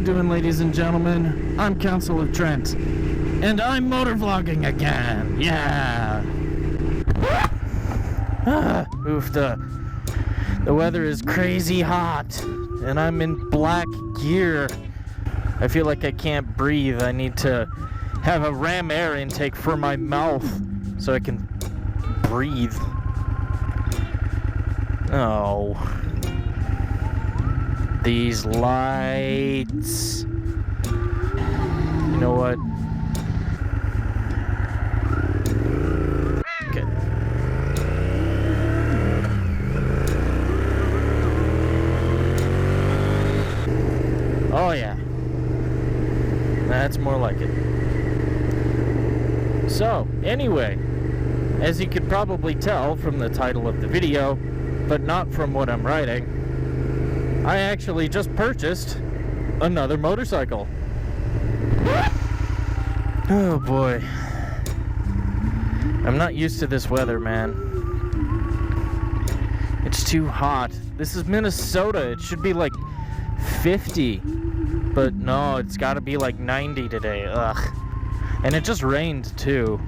doing, ladies and gentlemen? I'm Councilor Trent, and I'm motor vlogging again. Yeah. Oof, the weather is crazy hot, and I'm in black gear. I feel like I can't breathe. I need to have a ram air intake for my mouth so I can breathe. Oh. These lights. You know what? Okay. Oh yeah. That's more like it. So, anyway, as you could probably tell from the title of the video, but not from what I'm writing, I actually just purchased another motorcycle. Oh boy. I'm not used to this weather, man. It's too hot. This is Minnesota. It should be like 50. But no, it's gotta be like 90 today. Ugh. And it just rained too.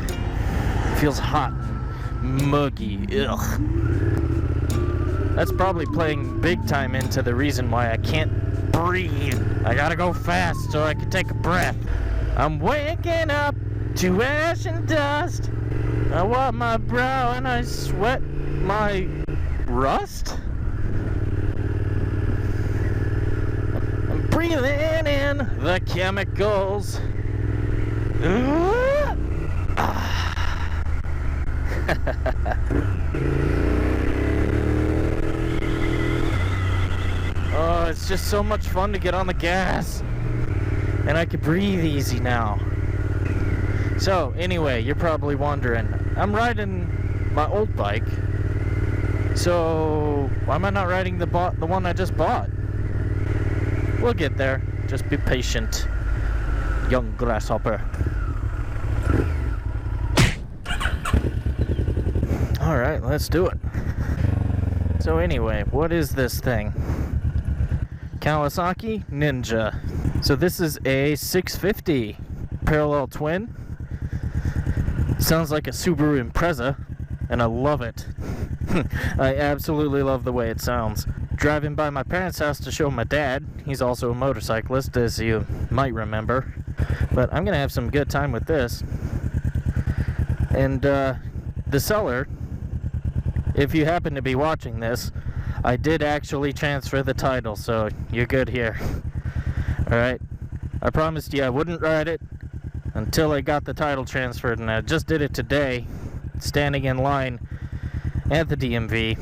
It feels hot and muggy. Ugh. That's probably playing big time into the reason why I can't breathe. I gotta go fast so I can take a breath. I'm waking up to ash and dust. I wipe my brow and I sweat my rust. I'm breathing in the chemicals. Oh, it's just so much fun to get on the gas. And I can breathe easy now. So, anyway, you're probably wondering, I'm riding my old bike. So, why am I not riding the one I just bought? We'll get there. Just be patient, young grasshopper. Alright, let's do it. So anyway, what is this thing? Kawasaki Ninja. So this is a 650 parallel twin. Sounds like a Subaru Impreza, and I love it. I absolutely love the way it sounds. Driving by my parents' house to show my dad. He's also a motorcyclist, as you might remember. But I'm gonna have some good time with this. And the seller, if you happen to be watching this, I did actually transfer the title, so you're good here. Alright? I promised you I wouldn't ride it until I got the title transferred, and I just did it today, standing in line at the DMV.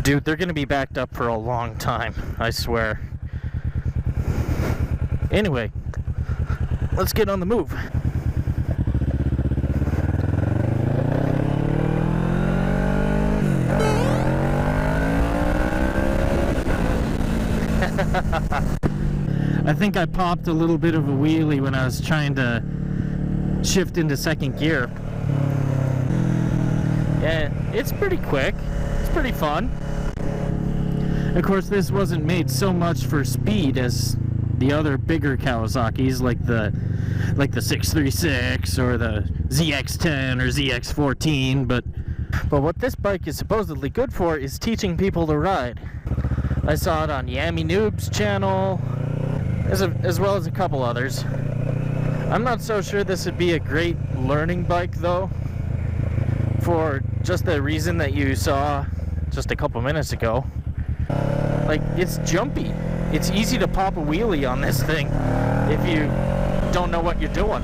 Dude, they're gonna be backed up for a long time, I swear. Anyway, let's get on the move. I think I popped a little bit of a wheelie when I was trying to shift into second gear. Yeah, it's pretty quick. It's pretty fun. Of course, this wasn't made so much for speed as the other bigger Kawasaki's, like the 636 or the ZX10 or ZX14, but what this bike is supposedly good for is teaching people to ride. I saw it on Yami Noob's channel, as well as a couple others. I'm not so sure this would be a great learning bike though, for just the reason that you saw just a couple minutes ago. Like, it's jumpy. It's easy to pop a wheelie on this thing if you don't know what you're doing.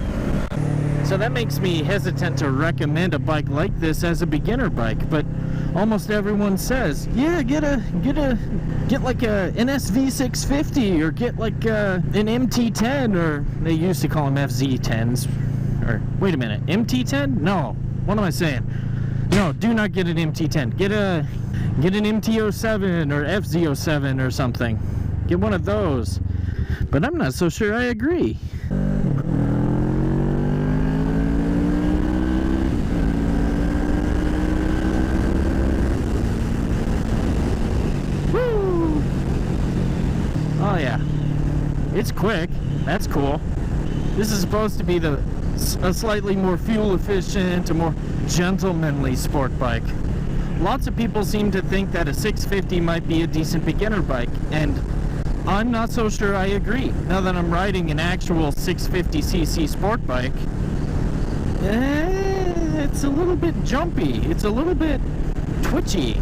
So that makes me hesitant to recommend a bike like this as a beginner bike, but almost everyone says, yeah, get like a NSV 650 or get like an MT10, or they used to call them FZ10s. Or wait a minute, MT10? No, what am I saying? No, do not get an MT10. Get an MT07 or FZ07 or something. Get one of those. But I'm not so sure I agree. It's quick. That's cool. This is supposed to be a slightly more fuel efficient, a more gentlemanly sport bike. Lots of people seem to think that a 650 might be a decent beginner bike, and I'm not so sure I agree. Now that I'm riding an actual 650cc sport bike, it's a little bit jumpy. It's a little bit twitchy.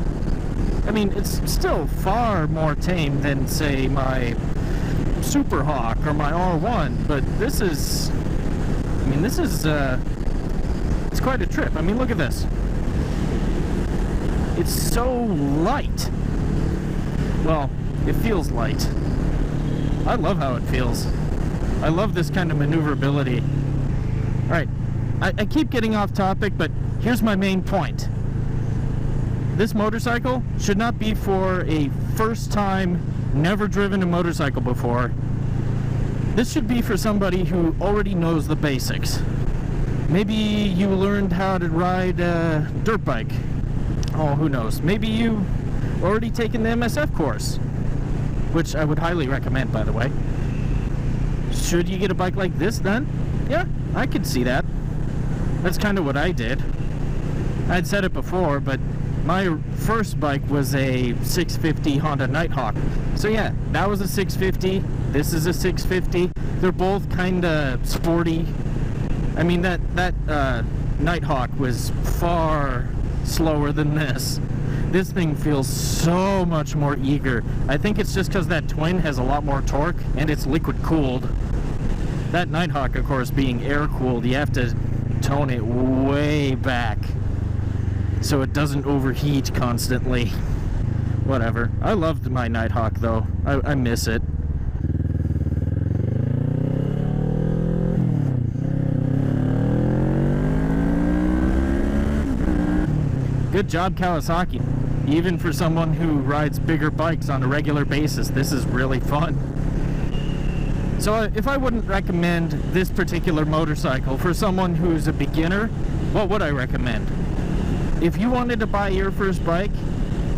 I mean, it's still far more tame than, say, my Super Hawk or my R1, but this is, it's quite a trip. I mean, look at this. It's so light. Well, it feels light. I love how it feels. I love this kind of maneuverability. Alright, I keep getting off topic, but here's my main point. This motorcycle should not be for a first time, never driven a motorcycle before. This should be for somebody who already knows the basics. Maybe you learned how to ride a dirt bike. Oh, who knows? Maybe you already taken the MSF course, which I would highly recommend, by the way. Should you get a bike like this then? Yeah, I could see that. That's kind of what I did. I'd said it before, but my first bike was a 650 Honda Nighthawk. So yeah, that was a 650. This is a 650. They're both kind of sporty. I mean, that Nighthawk was far slower than this. This thing feels so much more eager. I think it's just because that twin has a lot more torque and it's liquid cooled. That Nighthawk, of course, being air cooled, you have to tone it way back so it doesn't overheat constantly. Whatever. I loved my Nighthawk though. I miss it. Good job, Kawasaki. Even for someone who rides bigger bikes on a regular basis, this is really fun. So if I wouldn't recommend this particular motorcycle for someone who's a beginner, what would I recommend? If you wanted to buy your first bike,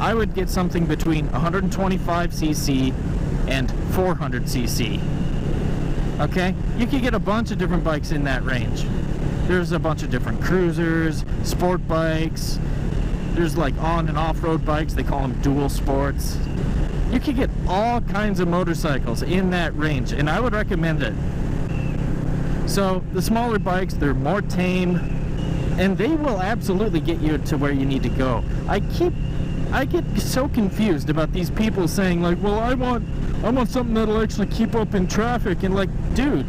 I would get something between 125cc and 400cc. Okay? You could get a bunch of different bikes in that range. There's a bunch of different cruisers, sport bikes. There's like on and off-road bikes, they call them dual sports. You can get all kinds of motorcycles in that range, and I would recommend it. So the smaller bikes, they're more tame, and they will absolutely get you to where you need to go. I get so confused about these people saying like, well, I want something that'll actually keep up in traffic, and like, dude,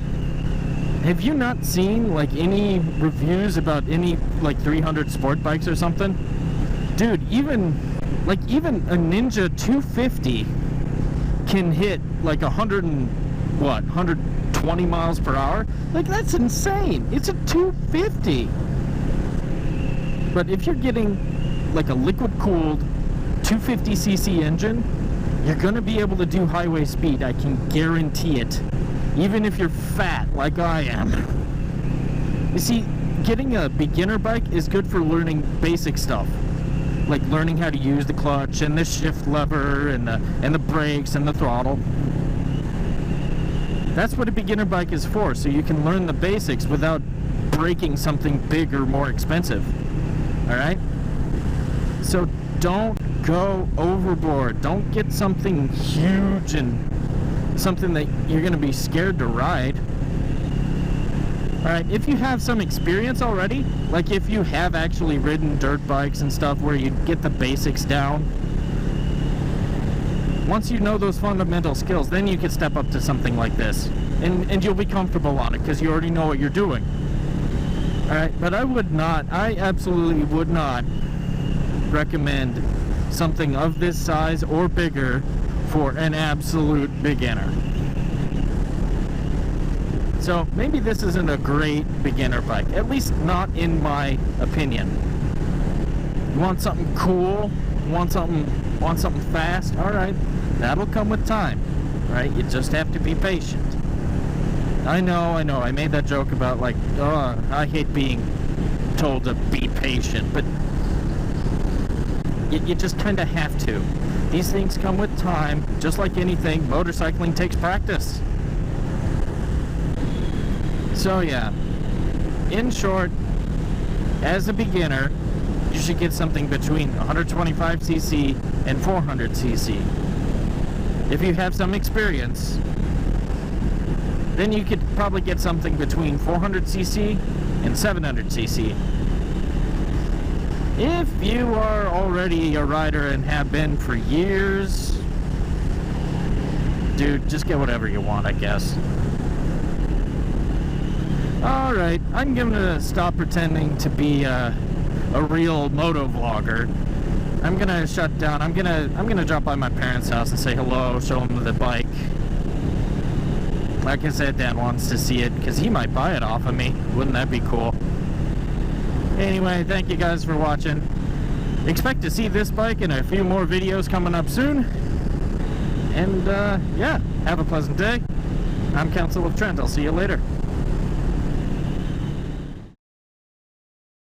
have you not seen like any reviews about any like 300 sport bikes or something? Dude, even a Ninja 250 can hit like 120 miles per hour. Like, that's insane. It's a 250. But if you're getting like a liquid cooled 250cc engine, you're gonna be able to do highway speed. I can guarantee it. Even if you're fat like I am. You see, getting a beginner bike is good for learning basic stuff. Like learning how to use the clutch and the shift lever and the brakes and the throttle. That's what a beginner bike is for, so you can learn the basics without breaking something big or more expensive. Alright? So don't go overboard. Don't get something huge and something that you're going to be scared to ride. Alright, if you have some experience already, like if you have actually ridden dirt bikes and stuff where you get the basics down, once you know those fundamental skills, then you can step up to something like this. And you'll be comfortable on it because you already know what you're doing. Alright, but I absolutely would not recommend something of this size or bigger for an absolute beginner. So maybe this isn't a great beginner bike, at least not in my opinion. You want something cool? Want something fast? All right, that'll come with time, right? You just have to be patient. I know, I made that joke about like, oh, I hate being told to be patient, but you just kind of have to. These things come with time, just like anything. Motorcycling takes practice. So yeah, in short, as a beginner, you should get something between 125cc and 400cc. If you have some experience, then you could probably get something between 400cc and 700cc. If you are already a rider and have been for years, dude, just get whatever you want, I guess. Alright, I'm gonna stop pretending to be a real moto vlogger. I'm gonna shut down. I'm gonna drop by my parents' house and say hello, show them the bike. Like I said, Dad wants to see it because he might buy it off of me. Wouldn't that be cool? Anyway, thank you guys for watching. Expect to see this bike in a few more videos coming up soon. And yeah, have a pleasant day. I'm Council of Trent. I'll see you later.